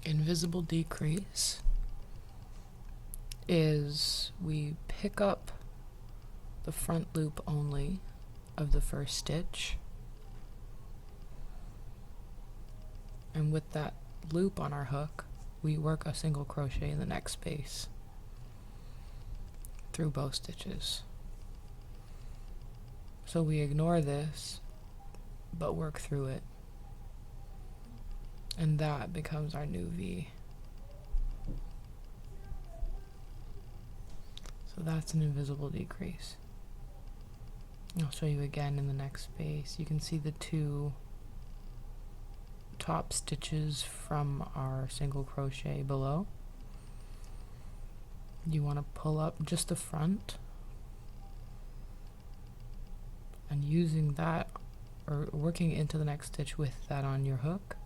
invisible decrease is we pick up the front loop only of the first stitch, and with that loop on our hook we work a single crochet in the next space through both stitches. So we ignore this but work through it, and that becomes our new V. So that's an invisible decrease. I'll show you again in the next space. You can see the two top stitches from our single crochet below. You want to pull up just the front, and using that, or working into the next stitch with that on your hook,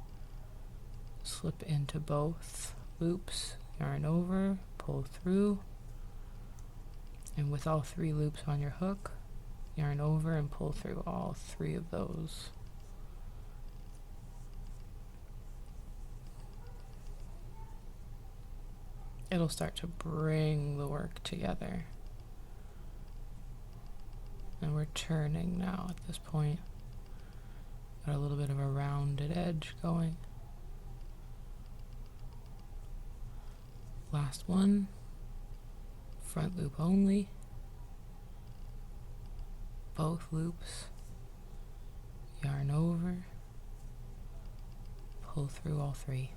slip into both loops, yarn over, pull through, and with all three loops on your hook, yarn over and pull through all three of those. It'll start to bring the work together. And we're turning now at this point. Got a little bit of a rounded edge going. Last one, front loop only, both loops, yarn over, pull through all three.